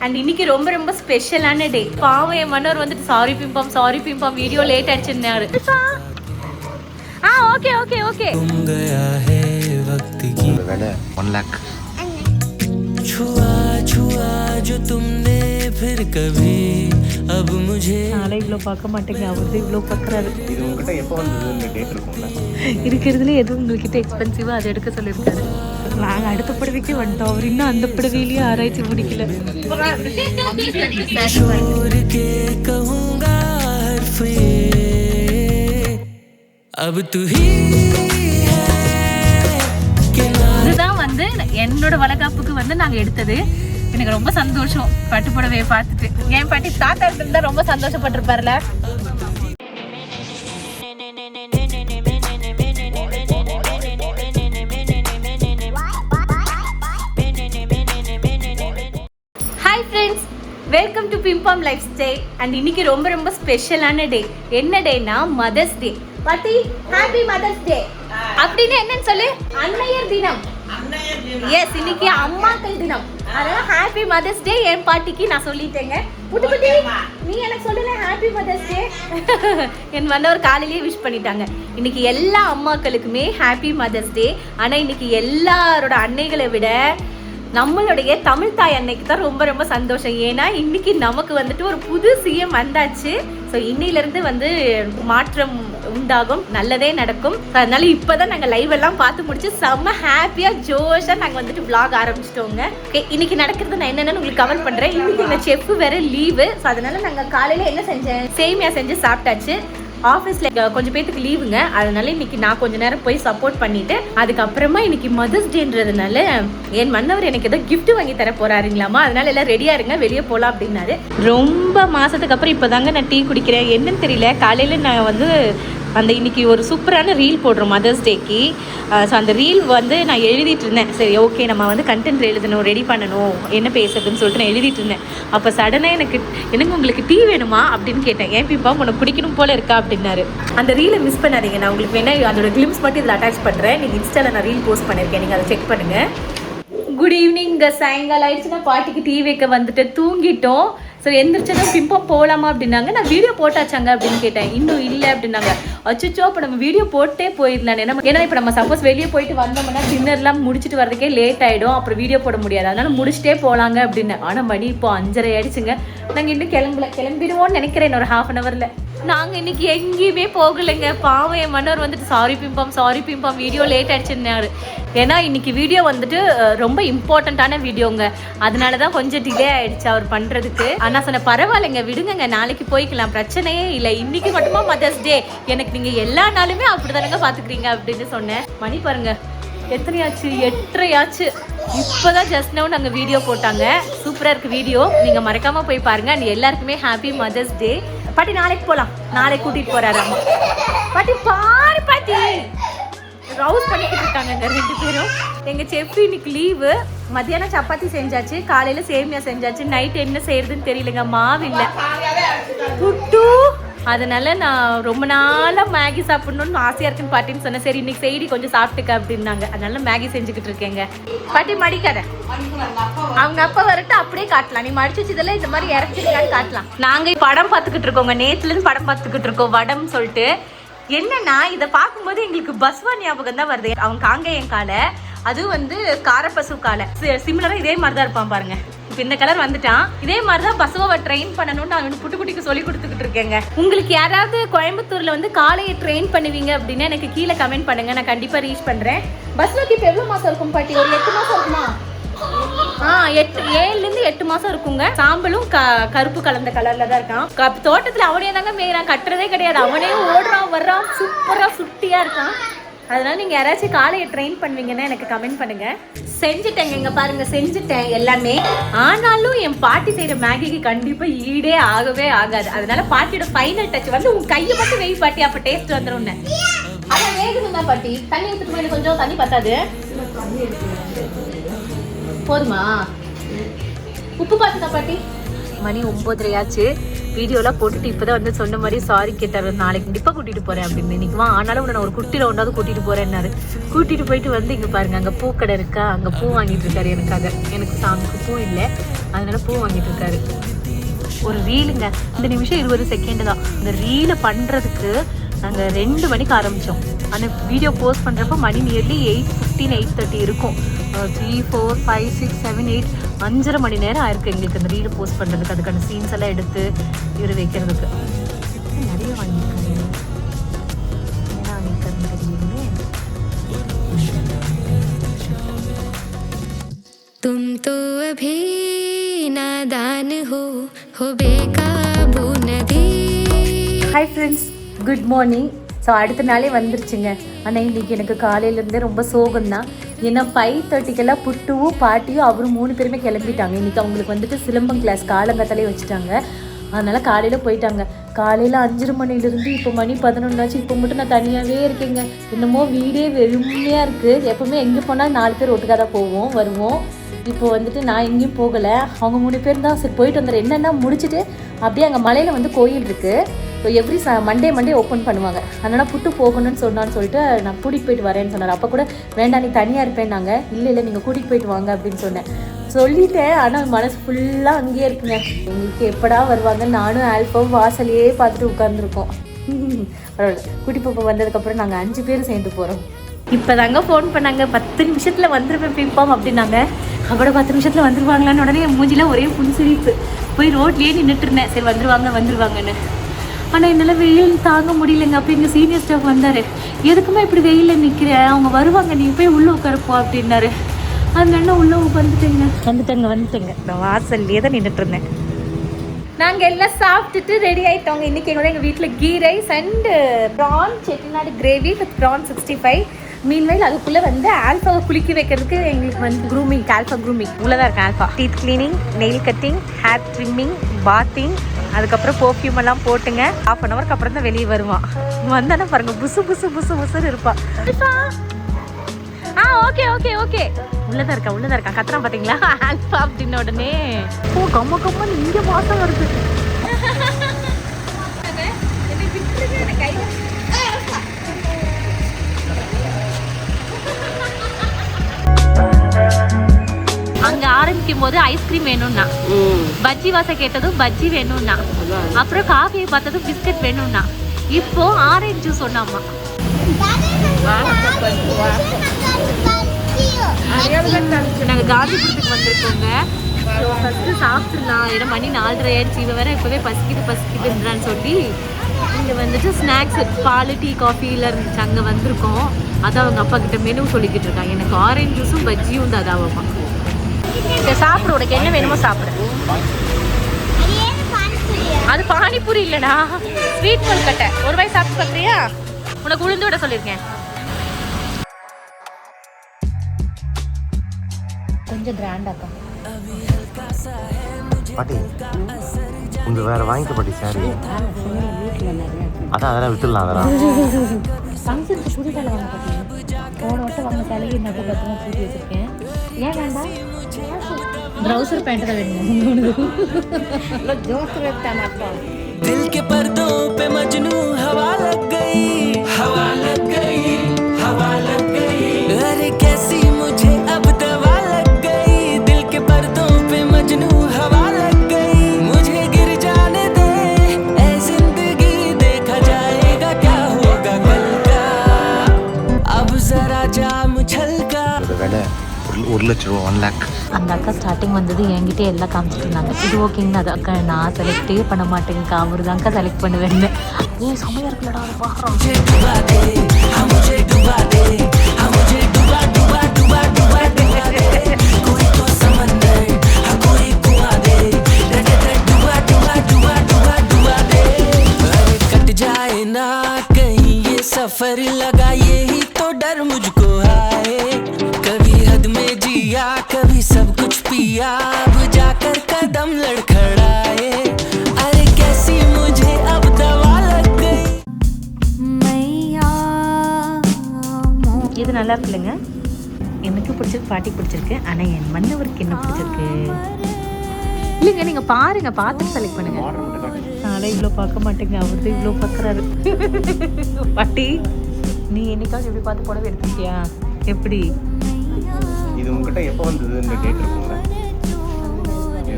And இன்னைக்கு ரொம்ப ரொம்ப ஸ்பெஷலான டே. பாவம் என் மன்னர் வந்துட்டு சாரி பிம்பம் வீடியோ லேட் ஆயிடுச்சுன்னாரு. ஓகே ஓகே ஓகே $1 lakh फिर कभी अब मुझे நாளை இவ்வளோ பார்க்க மாட்டேங்க, அவரு இவ்வளோ பார்க்குறாரு. இது உங்ககிட்ட எப்போ வந்தது இந்த டேட் இருக்கும்ல? இருக்கிறதுல எதுவும் உங்ககிட்ட எக்ஸ்பென்சிவா அதை எடுக்க சொல்லியிருக்காரு. நாங்கள் அடுத்த படவைக்கு வந்துட்டோம், அவர் இன்னும் அந்த படவையிலேயே ஆராய்ச்சி முடிக்கல. இதுதான் வந்து என்னோட வளகாப்புக்கு வந்து நாங்கள் எடுத்தது. எனக்கு ரொம்ப சந்தோஷம் பட்டு புடவையை பார்த்துட்டு. என் பாட்டி தாத்தா இருந்தா ரொம்ப சந்தோஷப்பட்டிருப்பார்ல. ஹாய் ஃப்ரெண்ட்ஸ், வெல்கம் டு பிம்பம் லைஃப் ஸ்டைல். அண்ட் இன்னைக்கு ரொம்ப ரொம்ப ஸ்பெஷலான டே. என்ன டேனா மதர்ஸ் டே. பாட்டி ஹாப்பி மதர்ஸ் டே. அப்படின்னு என்னன்னு சொல்லு? அன்னையர் தினம். எஸ், இன்னைக்கு அம்மாக்கள் தினம். அதனால ஹாப்பி மதர்ஸ் டே என் பாட்டிக்கு நான் சொல்லிட்டேங்க. புட்டுக்குட்டி நீ எனக்கு சொல்லல ஹாப்பி மதர்ஸ் டே. என் வந்தவர் காலையிலேயே விஷ் பண்ணிட்டாங்க. இன்னைக்கு எல்லா அம்மாக்களுக்குமே ஹாப்பி மதர்ஸ் டே. ஆனால் இன்னைக்கு எல்லாரோட அன்னைகளை விட நம்மளுடைய தமிழ் தாய் அன்னைக்கு தான் ரொம்ப ரொம்ப சந்தோஷம். ஏன்னா இன்னைக்கு நமக்கு வந்துட்டு ஒரு புது சிஎம் வந்தாச்சு. ஸோ இன்னையிலேருந்து வந்து மாற்றம் உண்டாகும், நல்லதே நடக்கும். அதனால இப்போதான் நாங்கள் லைவ் எல்லாம் பார்த்து முடிச்சு செம்ம ஹாப்பியாக ஜோஷாக நாங்கள் வந்துட்டு vlog ஆரம்பிச்சிட்டோங்க. ஓகே, இன்னைக்கு நடக்கிறது நான் என்னென்னு உங்களுக்கு கவர் பண்ணுறேன். இன்னைக்கு எங்கள் செஃப் வேற லீவு. ஸோ அதனால நாங்கள் காலையில் என்ன செஞ்சேன், சேமியா செஞ்சு சாப்பிட்டாச்சு. ஆஃபீஸில் கொஞ்சம் பேத்துக்கு லீவுங்க, அதனால இன்னைக்கு நான் கொஞ்ச நேரம் போய் சப்போர்ட் பண்ணிட்டு அதுக்கப்புறமா இன்னைக்கு மதர்ஸ் டேன்றதுனால என் மன்னவர் எனக்கு ஏதோ கிஃப்ட் வாங்கி தர போறாருங்களாமா. அதனால எல்லாம் ரெடியா இருங்க, வெளியே போகலாம் அப்படின்னாரு. ரொம்ப மாசத்துக்கு அப்புறம் இப்போதாங்க நான் டீ குடிக்கிறேன். என்னன்னு தெரியல, காலையில் நான் வந்து அந்த இன்னைக்கு ஒரு சூப்பரான ரீல் போடுறோம் மதர்ஸ் டேக்கு. ஸோ அந்த ரீல் வந்து நான் எழுதிட்டு இருந்தேன். சரி ஓகே, நம்ம வந்து கண்டென்ட் எழுதணும், ரெடி பண்ணணும், என்ன பேசுறதுன்னு சொல்லிட்டு நான் எழுதிட்டு இருந்தேன். அப்போ சடனாக எனக்கு உங்களுக்கு டீ வேணுமா அப்படின்னு கேட்டேன். ஏன் பிப்பா உனக்கு குடிக்கணும் போல இருக்கா அப்படின்னாரு. அந்த ரீலை மிஸ் பண்ணாதீங்க, நான் உங்களுக்கு வேணா அதோட கிளிம்ஸ் மட்டும் இதில் அட்டாச் பண்ணுறேன். நீங்கள் இன்ஸ்டாவில் நான் ரீல் போஸ்ட் பண்ணியிருக்கேன், நீங்கள் அதை செக் பண்ணுங்கள். Good evening. சாயங்காலம் ஆயிடுச்சுன்னா பாட்டிக்கு டீ வைக்க வந்துட்டு தூங்கிட்டோம். ஸோ எந்திரிச்சதும் பிம்பம் போகலாமா அப்படின்னாங்க. நான் வீடியோ போட்டாச்சாங்க அப்படின்னு கேட்டேன். இன்னும் இல்லை அப்படின்னாங்க. அச்சோ, இப்போ நம்ம வீடியோ போட்டே போயிடலாம். ஏன்னா இப்போ நம்ம சப்போஸ் வெளியே போயிட்டு வந்தோம்னா டின்னர்லாம் முடிச்சுட்டு வரதுக்கே லேட் ஆகிடும், அப்புறம் வீடியோ போட முடியாது. அதனால முடிச்சுட்டே போகலாங்க அப்படின்னு. ஆனால் மணி இப்போ 5:30 ஆயிடுச்சுங்க. நாங்கள் இன்னும் கிளம்பிடுவோம்னு நினைக்கிறேன் இன்னொரு ½ அன் ஹவரில். நாங்கள் இன்னைக்கு எங்கேயுமே போகலைங்க. பாவம் என் மன்னர் வந்துட்டு சாரி பிம்பம் வீடியோ லேட் ஆயிடுச்சுன்னாரு. ஏன்னா இன்னைக்கு வீடியோ வந்துட்டு ரொம்ப இம்பார்ட்டண்ட்டான வீடியோங்க, அதனால தான் கொஞ்சம் டிலே ஆயிடுச்சு அவர் பண்ணுறதுக்கு. ஆனால் சொன்ன பரவாயில்லைங்க, விடுங்க, நாளைக்கு போய்க்கலாம், பிரச்சனையே இல்லை. இன்னைக்கு மட்டுமா மதர்ஸ் டே, எனக்கு நீங்கள் எல்லா நாளுமே அப்படி தானங்க பார்த்துக்கிறீங்க அப்படின்னு சொன்னேன். மணி பாருங்க எத்தனையாச்சு, 8:30 இப்போதான் ஜஸ்ட் நவ் நாங்கள் வீடியோ போட்டாங்க. சூப்பராக இருக்குது வீடியோ, நீங்கள் மறக்காமல் போய் பாருங்கள். அண்ட் எல்லாருக்குமே ஹாப்பி மதர்ஸ் டே. பாட்டி நாளைக்கு போகலாம், நாளைக்கு கூட்டிகிட்டு போகிறாரு அம்மா. பாட்டி பாரு, பாட்டி ரவுஸ் பண்ணிக்கிட்டு இருக்காங்க இந்த 2 பேரும். எங்கள் செஃப் இன்னைக்கு லீவு. மத்தியானம் சப்பாத்தி செஞ்சாச்சு, காலையில் சேமியா செஞ்சாச்சு. நைட் என்ன செய்யறதுன்னு தெரியலங்க, மாவு இல்லை புட்டு. அதனால நான் ரொம்ப நாளாக மேகி சாப்பிடணும்னு ஆசையாக இருக்குன்னு பாட்டின்னு சொன்னேன். சரி இன்னைக்கு செய்தி கொஞ்சம் சாப்பிட்டுக்க அப்படின்னாங்க. அதனால மேகி செஞ்சுக்கிட்டு இருக்கேங்க. பாட்டி மடிக்காத, அவங்க அப்பா வரட்டு அப்படியே காட்டலாம். நீ மடிச்சு வச்சதெல்லாம் இந்த மாதிரி இறச்சிருக்கான்னு காட்டலாம். நாங்கள் படம் பார்த்துக்கிட்டு இருக்கோங்க, நேற்றுலேருந்து படம் பார்த்துக்கிட்டு இருக்கோம் வடம்னு சொல்லிட்டு. என்னன்னா இதை பார்க்கும்போது எங்களுக்கு பஸ்வா ஞாபகம் தான் வருது. அவங்க காங்கேயம் காலை, அதுவும் வந்து காரப்பசு காலை சிமிலராக இதே மாதிரி தான் இருப்பான் பாருங்க. இப்போ இந்த கலர் வந்துட்டான். இதே மாதிரி தான் பசுவை ட்ரெயின் பண்ணணும்னு நான் புட்டுக்குட்டிக்கு சொல்லி கொடுத்துக்கிட்டு இருக்கேங்க. உங்களுக்கு யாராவது கோயம்புத்தூர்ல வந்து காலையை ட்ரெயின் பண்ணுவீங்க அப்படின்னா எனக்கு கீழே கமெண்ட் பண்ணுங்க, நான் கண்டிப்பாக ரீச் பண்ணுறேன். பஸ்வாக்கு இப்போ எவ்வளோ மாதம் இருக்கும் பாட்டி? ஒரு 8 மாதம் இருக்குமா? 7லேருந்து 8 மாதம் இருக்குங்க. சாம்பலும் கருப்பு கலந்த கலர்ல தான் இருக்கான். தோட்டத்தில் அவனே தாங்க மேய்றான், கட்டுறதே கிடையாது. அவனே ஓடுறான் வர்றான், சூப்பராக சுட்டியாக இருக்கான். அதனால நீங்கள் யாராச்சும் காலையை ட்ரெயின் பண்ணுவீங்கன்னா எனக்கு கமெண்ட் பண்ணுங்க. செஞ்சுட்டேங்க, இங்கே பாருங்க செஞ்சுட்டேன் எல்லாமே. ஆனாலும் என் பாட்டி செய்கிற மேகிக்கு கண்டிப்பாக ஈடே ஆகவே ஆகாது. அதனால பாட்டியோட ஃபைனல் டச் வந்து உன் கையை மட்டும் வெய் பாட்டி, அப்போ டேஸ்ட் வந்துடும். அதை வேகணுங்க பாட்டி. தண்ணி ஊற்றிட்டு போய் கொஞ்சம் தண்ணி பத்தாது, போதுமா? உப்பு பார்த்துதா பாட்டி? மணி 9:30 ஆச்சு. வீடியோலாம் போட்டுட்டு இப்போதான் வந்து சொன்ன மாதிரி சாரி கேட்டார். நாளைக்கு கண்டிப்பாக கூட்டிகிட்டு போகிறேன் அப்படின்னு. இன்னைக்குமா ஆனாலும் உன்னை நான் ஒரு குட்டியில் ஒன்றாவது கூட்டிகிட்டு போகிறேன்னாரு. கூட்டிகிட்டு போயிட்டு வந்து இங்கே பாருங்கள், அங்கே பூக்கடை இருக்கா, அங்கே பூ வாங்கிட்டு இருக்காரு எனக்காக. எனக்கு சாமிக்கு பூ இல்லை, அதனால பூ வாங்கிட்டு இருக்காரு. ஒரு ரீலுங்க, இந்த நிமிஷம் 20 செகண்ட் தான். இந்த ரீலை பண்ணுறதுக்கு நாங்கள் 2 மணிக்கு ஆரம்பித்தோம். அந்த வீடியோ போஸ்ட் பண்ணுறப்போ மணி நியர்லி 8:15 8:30 இருக்கும். 3 4 5 6 7 8 5.5 மணி நேரம் ஆயிருக்கு எங்களுக்கு அந்த ரீலை போஸ்ட் பண்ணுறதுக்கு. அதுக்கான சீன்ஸ் எல்லாம் எடுத்து இவர் வைக்கிறதுக்கு நிறைய வாங்கியிருக்காங்க. என்ன வாங்கியிருக்காருன்னு தெரியுமே. तुम तो अभी नादान हो बेकाबू नदी. Hi friends, good morning. So அடுத்த நாளே வந்துருச்சுங்க. ஆனால் இன்றைக்கி எனக்கு காலையிலேருந்தே ரொம்ப சோகம்தான். ஏன்னா 5:30க்கெல்லாம் புட்டுவும் பாட்டியும் அவரும் 3 பேருமே கிளம்பிட்டாங்க. இன்றைக்கி அவங்களுக்கு வந்துட்டு சிலம்பம் கிளாஸ் காலங்கத்தாலே வச்சுட்டாங்க. அதனால் காலையில் போயிட்டாங்க. காலையில் 5:30 மணிலேருந்து இப்போ மணி 11 ஆச்சு. இப்போ மட்டும் நான் தனியாகவே இருக்கேங்க. என்னமோ வீடே வெறுமையாக இருக்குது. எப்போவுமே எங்கே போனால் 4 பேர் ஒட்டுக்காக தான் போவோம் வருவோம். இப்போ வந்துட்டு நான் எங்கேயும் போகலை. அவங்க 3 பேர் தான். சரி போயிட்டு வந்துடுறேன். என்னென்னா முடிச்சுட்டு அப்படியே அங்கே மலையில் வந்து கோயில் இருக்குது. ஸோ எவ்ரி மண்டே ஓப்பன் பண்ணுவாங்க. அதனால் புட்டு போகணும்னு சொன்னான்னு சொல்லிட்டு நான் கூட்டிகிட்டு போயிட்டு வரேன்னு சொன்னார். அப்போ கூட வேண்டாம் நீ தனியாக இருப்பேன். நாங்கள் இல்லை நீங்கள் கூட்டிகிட்டு போயிட்டு வாங்க அப்படின்னு சொன்னேன். சொல்லிட்டேன். ஆனால் மனசு ஃபுல்லாக அங்கேயே இருக்குங்க. எங்களுக்கு எப்படா வருவாங்க. நானும் ஆல்ஃபாவும் வாசலையே பார்த்துட்டு உட்காந்துருக்கோம். பரவாயில்ல, குட்டி பாப்பா வந்ததுக்கப்புறம் நாங்கள் 5 பேரும் சேர்ந்து போகிறோம். இப்போ தாங்க ஃபோன் பண்ணாங்க. 10 நிமிஷத்தில் வந்துருப்பேன் பிம்பம் அப்படின்னாங்க. அவட 10 நிமிஷத்தில் வந்துருவாங்களான்னு உடனே என் மூஞ்சிலாம் ஒரே புன்சிரிப்பு. போய் ரோட்லேயே நின்றுட்டு இருந்தேன். சரி வந்துருவாங்கன்னு. ஆனால் என்னால் வெயில் தாங்க முடியலைங்க. அப்போ எங்கள் சீனியர் ஸ்டாஃப் வந்தார். எதுக்குமே இப்படி வெயிலில் நிற்கிறேன், அவங்க வருவாங்க, நீ போய் உள்ளே உட்காரப்போ அப்படின்னாரு. அதனால உள்ளே வந்துட்டேங்க. நான் வாசல்லையே தான் நின்றுட்டு இருந்தேன். நாங்கள் எல்லாம் சாப்பிட்டுட்டு ரெடி ஆகிட்டோங்க. இன்றைக்கி எங்கள் வீட்டில் ghee rice and prawn Chettinad gravy with prawn 65. Meanwhile அதுக்குள்ளே வந்து ஆல்ஃபாவை குளிக்க வைக்கிறதுக்கு எங்களுக்கு வந்து க்ரூமிங், ஆல்ஃபா க்ரூமிங் உள்ளதாக இருக்கு. Alpha teeth cleaning, nail cutting, hair trimming, bathing, அதுக்கப்புறம் பர்ஃப்யூம் எல்லாம் போட்டுங்க. 1/2 ஹவருக்கு அப்புறம் தான் வெளியே வருவான். வந்தானே பாருங்க புசுன்னு இருப்பான். ஓகே உள்ளதான் இருக்கா கத்துறான் பார்த்தீங்களா ஆல்ஃபா அப்படின்ன உடனே கம்மன்னு இங்கே மாசம் வருது. அங்க ஆரம்பிக்கும் போது ஐஸ்கிரீம் வேணும்னா, பஜ்ஜி வாசம் கேட்டதும் பஜ்ஜி வேணும்னா, அப்புறம் காஃபியை பார்த்ததும் பிஸ்கட் வேணும்னா, இப்போ ஆரஞ்சு ஜூஸ் ஒண்ணாமா. நாங்க காந்திபுரத்துக்கு வந்திருக்கோங்க. ஃபர்ஸ்ட் சாப்பிட்டுலாம். ஏன்னா மணி 4:30 ஆயிடுச்சு. இவ வேற இப்பவே பசிக்குதுன்றான்னு சொல்லி இங்க வந்துட்டு ஸ்நாக்ஸ், பால், டீ, காஃபில இருந்துச்சு. அங்க வந்திருக்கோம். அதான் அவங்க அப்பா கிட்ட மெனு சொல்லிக்கிட்டு இருக்காங்க. எனக்கு ஆரஞ்சு ஜூஸும் பஜ்ஜியும் தான் அதாவமா. சாப்பிடு, உனக்கு என்ன வேணுமோ சாப்பிடு. அது பானிபூரி இல்லடா, ஸ்வீட் கொல்கட்டை. ஒரு வாய் சாப்பிட்டு பார்க்குறியா? உனக்கு உளுந்து விட சொல்லியிருக்கேன். கொஞ்சம் கிராண்டாக்கா பாட்டி. கொஞ்சம் வேற வாங்கிக்க பாட்டி. சாரி அதான் அதெல்லாம் விட்டுடலாம். அதெல்லாம் ஃபங்க்ஷனுக்கு புதுசாக வாங்க பார்த்தீங்க. போன வருஷம் வாங்க சேலையை நட்டு பத்திரமா பூட்டி வச்சுருக்கேன். ஏன் வேண்டாம்? ட்ரௌசர் பேண்ட் தான் வேணும். ஜோஸ் வைத்தான அப்பா. दिल के पर्दों पे मजनू हवा लग गई. अरे कैसी मुझे अब दवा लग गई. दिल के पर्दों पे मजनू हवा लग गई. मुझे गिर जाने दे ऐ जिंदगी, देखा जाएगा क्या होगा कल का. अब जरा जा मुझलका. விலை 1 லட்சம் ரூபா, 1 lakh. அந்த அக்கா ஸ்டார்டிங் வந்தது என்கிட்ட எல்லாம் காமிச்சிட்டு இருந்தாங்க. இது ஓகேங்க. அது அக்கா நான் செலக்டே பண்ண மாட்டேங்க, அவரு தான் அக்கா செலக்ட் பண்ணுவேன். ஏன் செமையா இருக்குல்லடா அது பார்க்குறோம். सफर लगा यही तो डर मुझको आए. कभी हद में जिया, कभी सब कुछ पिया, अब जाकर कदम लड़खड़ाए. अरे कैसी मुझे अब दवा लग गई. இது நல்லா இருக்குல்லங்க. எனக்கு பிடிச்சிருக்கு, பாட்டி பிடிச்சிருக்கு. ஆனால் என் மன்னவருக்கு என்ன பிடிச்சிருக்கு இல்லைங்க. நீங்கள் பாருங்க, பார்த்துட்டு செலக்ட் பண்ணுங்க. நானே இவ்வளோ பார்க்க மாட்டேங்க, அவர் தான் இவ்வளோ பார்க்குறாரு. பாட்டி நீ என்னைக்காவது எப்படி பார்த்து புடவை எடுத்துக்கிட்டியா? எப்படி இது உங்ககிட்ட எப்போ வந்தது? இந்த டேட் இருக்குங்களா?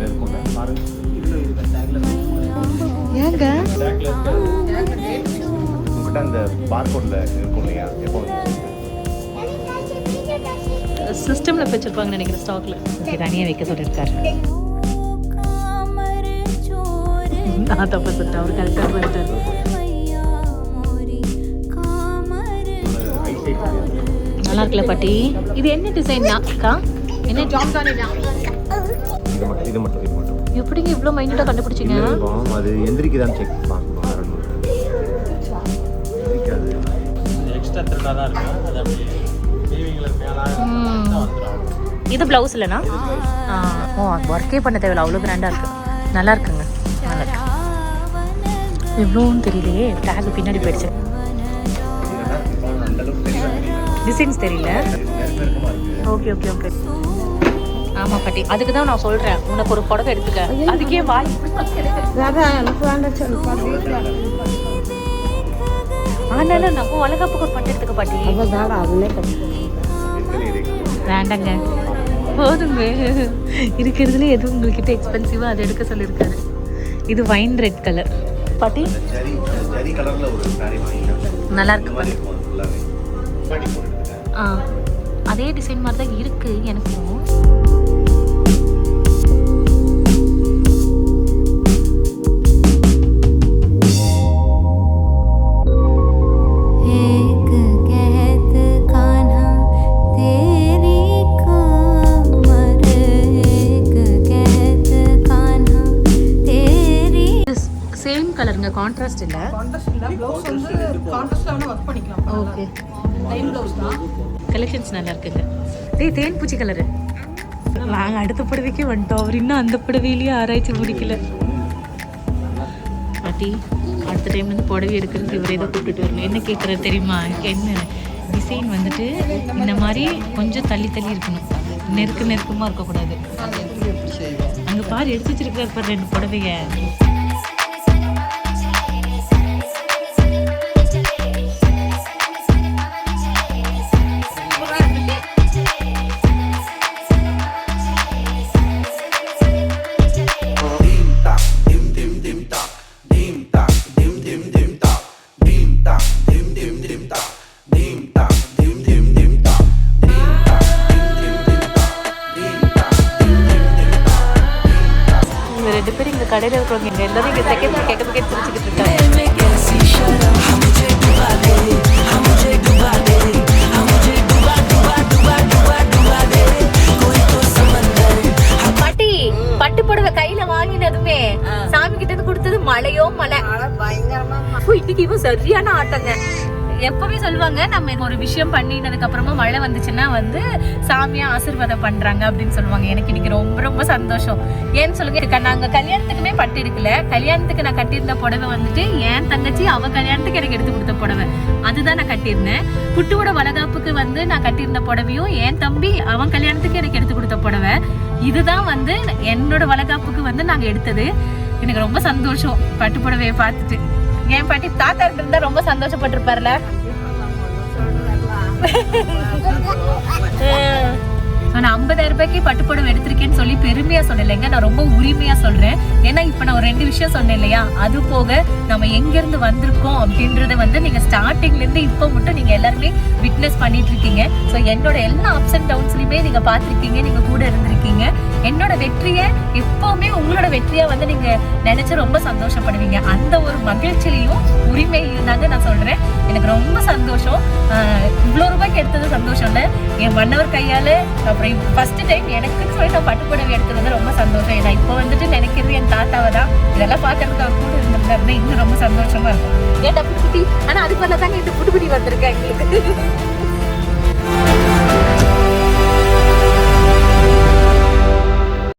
இது இருக்கும்ல பாருங்க. ஏங்க உங்ககிட்ட அந்த பார்கோட்ல இருக்கும் இல்லையா எப்போ சிஸ்டம்ல வச்சிருப்பாங்கன்னு நினைக்கிறேன் ஸ்டாக்ல. தனியாக வைக்க சொல்லியிருக்காரு. நான் தப்பு சொல்லிட்டேன், அவர் கரெக்டாக போயிட்டாரு. நல்லா இருக்குல்ல பாட்டி? இது என்ன டிசைன் அக்கா? என்ன இது மட்டும் எப்படிங்க இவ்வளோ மைன்யூட்டாக கண்டுபிடிச்சிங்க? அது எந்திரிக்குதான்னு செக் பார்க்கணும். எந்திரிக்காது. எக்ஸ்ட்ரா த்ரெட்டாக தான் இருக்கும். அது அப்படியே வீவிங்கில் மேலே வந்துடும். இது ப்ளவுஸ் இல்லைண்ணா? ஓ ஒர்க்கே பண்ண தேவையில்ல, அவ்வளோ கிராண்டாக இருக்குது. நல்லா இருக்குங்க, நல்லா இருக்கு. எவ்வளோன்னு தெரியலையே, டேக் பின்னாடி போயிடுச்சு. டிசைன்ஸ் தெரியல. Okay okay okay. ஆமாம் பாட்டி, அதுக்கு தான் நான் சொல்கிறேன் உனக்கு ஒரு புடவை எடுத்துக்க. அதுக்கே வாய் ஆனாலும் நம்ம வளகாப்புக்கு ஒரு பட்டு எடுத்துக்க பாட்டி. வேண்டாங்க, போதுங்க. இருக்கிறதுல எதுவும் உங்கள்கிட்ட எக்ஸ்பென்சிவாக அதை எடுக்க சொல்லியிருக்காரு. இது வைன் ரெட் கலர் பாட்டி, ஜரி கலர்ல ஒரு saree வாங்கிட்டேன். நல்லா இருக்கு பாட்டி. பாட்டி போட்டுட்டேன். அதே டிசைன் மாதிரி தான் இருக்கு எனக்கும். சேம் கலருங்க, கான்ட்ராஸ்ட் இல்ல. ப்ளவுஸ் வந்து கான்ட்ராஸ்ட்ல வேணா வர்க் பண்ணிக்கலாம். ஓகே, லைன் ப்ளவுஸ் தான். கலெக்ஷன்ஸ் நல்லா இருக்குங்க. டேய் தேன் பூச்சி கலரு. நாங்கள் அடுத்த புடவைக்கு வந்துட்டோம், அவர் இன்னும் அந்த புடவையிலேயே ஆராய்ச்சி முடிக்கல. பாட்டி அடுத்த டைம் வந்து புடவை எடுக்கிறதுக்கு இவரே தான் கூப்பிட்டுட்டு வரணும். என்ன கேட்குறது தெரியுமா? என்ன டிசைன் வந்துட்டு இந்த மாதிரி கொஞ்சம் தள்ளி தள்ளி இருக்கணும், நெருக்கமாக இருக்கக்கூடாது. அங்கே பாரு எடுத்து வச்சிருக்காரு பாரு 2 புடவைய. கடையில் இருக்கிறவங்க இங்கே எல்லாரும் இங்கே செகண்ட் கேட்க சிரிச்சுக்கிட்டு இருக்காங்க. பாட்டி பட்டு புடவை கையில வாங்கினதுமே சாமி கிட்ட இருந்து கொடுத்தது மழையோ மழை. இன்னைக்கு இவன் சரியான ஆட்டங்க. எப்பவுமே சொல்லுவாங்க நம்ம ஒரு விஷயம் பண்ணினதுக்கு அப்புறமா மழை வந்துச்சுன்னா வந்து சாமியா ஆசீர்வாதம் பண்றாங்க அப்படின்னு சொல்லுவாங்க. எனக்கு இன்னைக்கு ரொம்ப ரொம்ப சந்தோஷம். ஏன்னு சொல்லுங்க, நாங்க கல்யாணத்துக்குமே பட்டு எடுக்கல. கல்யாணத்துக்கு நான் கட்டியிருந்த புடவை வந்துட்டு என் தங்கச்சி அவ கல்யாணத்துக்கு எனக்கு எடுத்து கொடுத்த புடவை, அதுதான் நான் கட்டியிருந்தேன். புட்டுவோட வளகாப்புக்கு வந்து நான் கட்டியிருந்த புடவையும் என் தம்பி அவன் கல்யாணத்துக்கு எனக்கு எடுத்து கொடுத்த புடவை, இதுதான் வந்து என்னோட வளகாப்புக்கு வந்து நாங்க எடுத்தது. எனக்கு ரொம்ப சந்தோஷம் பட்டு புடவையை பார்த்துட்டு. என் பாட்டி தாத்தா இருந்தா ரொம்ப சந்தோஷப்பட்டிருப்பார்ல. நான் 50,000 ரூபாய்க்கு பட்டுப்புடவை எடுத்திருக்கேன்னு சொல்லி பெருமையா சொல்லலைங்க, நான் ரொம்ப உரிமையா சொல்றேன். ஏன்னா இப்ப நான் ஒரு 2 விஷயம் சொன்னேன் இல்லையா, அது போக நம்ம எங்க இருந்து வந்திருக்கோம் அப்படின்றத வந்து நீங்க ஸ்டார்டிங்ல இருந்து இப்போ மட்டும் நீங்க எல்லாருமே விட்னஸ் பண்ணிட்டு இருக்கீங்க. ஸோ என்னோட எல்லா அப்ஸ் அண்ட் டவுன்ஸ்லயுமே நீங்க பாத்திருக்கீங்க, நீங்க கூட இருந்திருக்கீங்க. என்னோட வெற்றியை எப்பவுமே உங்களோட வெற்றியா வந்து நீங்க நினைச்சு ரொம்ப சந்தோஷப்படுவீங்க. அந்த ஒரு மகிழ்ச்சியிலையும் உரிமையிலும் தாங்க நான் சொல்றேன். எனக்கு ரொம்ப சந்தோஷம். இவ்வளோ ரூபாய்க்கு எடுத்தது சந்தோஷம் இல்லை, என் மன்னவர் கையால அப்புறம் ஃபர்ஸ்ட் டைம் எனக்குன்னு சொல்லி நான் பட்டுப்புடவை எடுத்தது வந்து ரொம்ப சந்தோஷம். ஏன்னா இப்போ வந்துட்டு நினைக்கிறது என் தாத்தாவை தான். இதெல்லாம் பார்க்கறதுக்கு அவர் கூட இருந்திருந்தாருன்னா இன்னும் ரொம்ப சந்தோஷமா இருக்கும். ஏன் புட்டுக்குட்டி, ஆனா அதுக்கு மேல தாங்க இந்த புட்டுக்குட்டி வந்திருக்கேன் எங்களுக்கு.